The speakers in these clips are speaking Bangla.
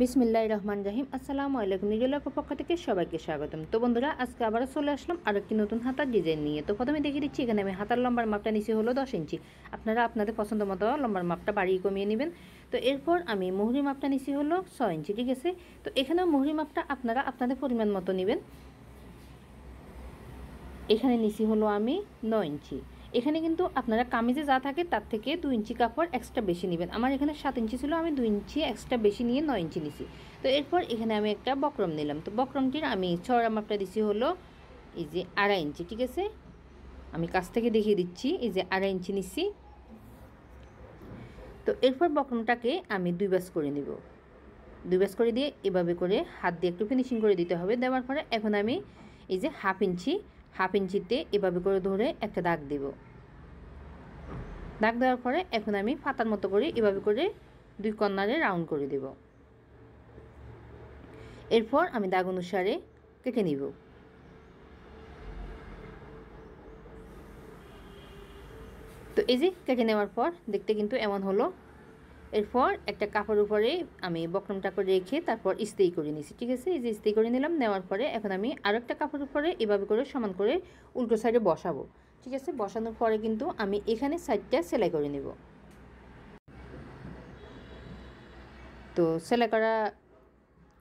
বিসমিল্লাহির রহমানির রহিম। আসসালামু আলাইকুম। নিজের পক্ষ থেকে সবাইকে স্বাগতম। তো বন্ধুরা, আজকে আবারও চলে আসলাম আর একটি নতুন হাতার ডিজাইন নিয়ে। তো প্রথমে দেখিয়ে দিচ্ছি, এখানে আমি হাতার লম্বার মাপটা নিচে হলো 10 ইঞ্চি। আপনারা আপনাদের পছন্দ মতো লম্বার মাপটা বাড়িয়ে কমিয়ে নেবেন। তো এরপর আমি মুহুরি মাপটা নিচে হলো 6 ইঞ্চি, ঠিক আছে। তো এখানেও মুহুরি মাপটা আপনারা আপনাদের পরিমাণ মতো নেবেন। এখানে নিচে হলো আমি 9 ইঞ্চি। এখানে কিন্তু আপনারা কামিজে যা থাকে তার থেকে 2 ইঞ্চি কাপড় এক্সট্রা বেশি নেবেন। আমার এখানে 7 ইঞ্চি ছিল, আমি 2 ইঞ্চি এক্সট্রা বেশি নিয়ে 9 ইঞ্চি নিছি। তো এরপর এখানে আমি একটা বক্রম নিলাম। তো বক্রমটির আমি চওড়া মাপটা দিছি হলো এই যে 2.5 ইঞ্চি, ঠিক আছে। আমি কাছ থেকে দেখিয়ে দিচ্ছি, এই যে 2.5 ইঞ্চি নিছি। তো এরপর বক্রমটাকে আমি 2 ভাঁজ করে নিব। 2 ভাঁজ করে দিয়ে এভাবে করে হাত দিয়ে একটু ফিনিশিং করে দিতে হবে। দেওয়ার পরে এখন আমি এই যে হাফ ইঞ্চিতে এভাবে করে ধরে একটা দাগ দেব। দাগ দেওয়ার পরে এখন আমি পাতার মতো করে এভাবে করে 2 কর্নারে রাউন্ড করে দেব। এরপর আমি দাগ অনুসারে কেটে নিব। তো এই যে কেটে নেওয়ার পর দেখতে কিন্তু এমন হলো। এরপর একটা কাপড়ের উপরে আমি বক্রমটা করে রেখে তারপর ইস্ত্রি করে নিয়েছি, ঠিক আছে। এই যে ইস্ত্রি করে নিলাম। নেওয়ার পরে এখন আমি আরও একটা কাপড়ের উপরে এভাবে করে সমান করে উল্টো সাইডে বসাবো, ঠিক আছে। বসানোর পরে কিন্তু আমি এখানে সাইডটা সেলাই করে নেব। তো সেলাই করা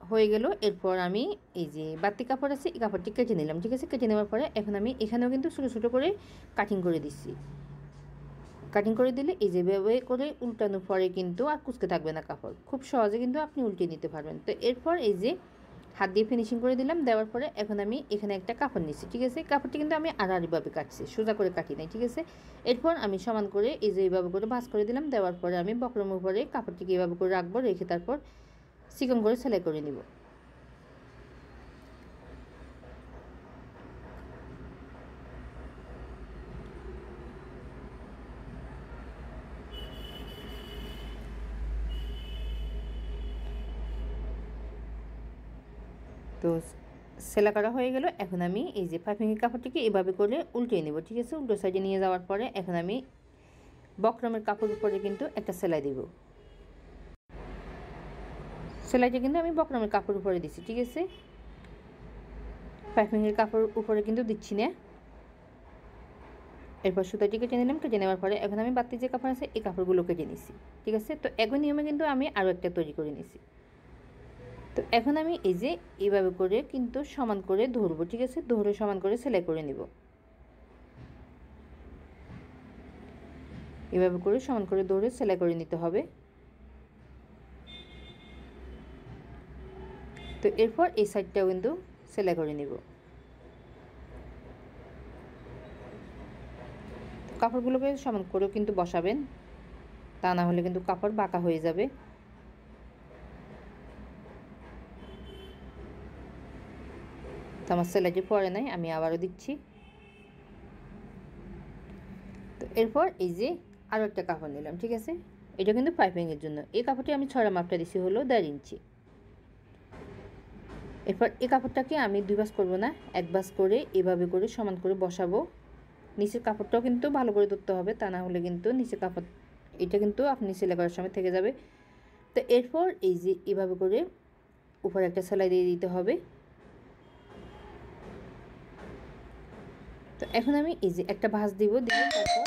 হয়ে গেল। এরপর আমি এই যে বাড়তি কাপড় আছে, এই কাপড়টি কেটে নিলাম, ঠিক আছে। কেটে নেওয়ার পরে এখন আমি এখানেও কিন্তু ছোটো ছোটো করে কাটিং করে দিচ্ছি। কাটিং করে দিলে এই যে ভাবে করে উল্টানোর পরে কিন্তু আর কুঁচকে থাকবে না কাপড়, খুব সহজে কিন্তু আপনি উল্টে নিতে পারবেন। তো এরপর এই যে হাত দিয়ে ফিনিশিং করে দিলাম। দেওয়ার পরে এখন আমি এখানে একটা কাপড় নিচ্ছি, ঠিক আছে। কাপড়টি কিন্তু আমি আড়াআড়িভাবে কাটছি, সোজা করে কাটি নাই, ঠিক আছে। এরপর আমি সমান করে এই যে এইভাবে করে ভাঁজ করে দিলাম। দেওয়ার পরে আমি বক্রমের উপরে কাপড়টিকে এইভাবে করে রাখবো, রেখে তারপর চিকন করে সেলাই করে নিব। তো সেলাই করা হয়ে গেল। এখন আমি এই যে পাইপিংয়ের কাপড়টিকে এভাবে করে উল্টিয়ে নেব, ঠিক আছে। উল্টো সাইডে নিয়ে যাওয়ার পরে এখন আমি বক্রমের কাপড়ের উপরে কিন্তু একটা সেলাই দিব। সেলাইটা কিন্তু আমি বক্রমের কাপড়ের উপরে দিচ্ছি, ঠিক আছে। পাইপিংয়ের কাপড় উপরে কিন্তু দিচ্ছি না। এরপর সুতাটি কেটে নিলাম। কেটে নেওয়ার পরে এখন আমি বাড়তি যে কাপড় আছে এই কাপড়গুলো কেটে নিছি, ঠিক আছে। তো একই নিয়মে কিন্তু আমি আরও একটা তৈরি করে নিছি। তো এখন আমি এই যে এইভাবে করে কিন্তু সমান করে ধরবো, ঠিক আছে। ধরে সমান করে সেলাই করে নিব। এভাবে করে সমান করে ধরে সেলাই করে নিতে হবে। তো এরপর এই সাইডটাও কিন্তু সেলাই করে নিব। কাপড়গুলোকে সমান করেও কিন্তু বসাবেন, তা না হলে কিন্তু কাপড় বাঁকা হয়ে যাবে। তো আমার সেলাইটি পরে নাই, আমি আবারও দিচ্ছি। তো এরপর এই যে আরও একটা কাপড় নিলাম, ঠিক আছে। এটা কিন্তু পাইপিংয়ের জন্য। এই কাপড়টি আমি ছড়া মাপটা দিছি হলো 1.5 ইঞ্চি। এরপর এই কাপড়টাকে আমি 2 ভাঁজ করবো না, 1 ভাঁজ করে এভাবে করে সমান করে বসাবো। নিচের কাপড়টাও কিন্তু ভালো করে ধরতে হবে, তা না হলে কিন্তু নিচের কাপড় এটা কিন্তু আপনি সেলাই করার সময় থেকে যাবে। তো এরপর এই যে এভাবে করে উপরে একটা সেলাই দিয়ে দিতে হবে। তো এখন আমি এই যে একটা ভাঁজ দিব, দিয়ে তারপর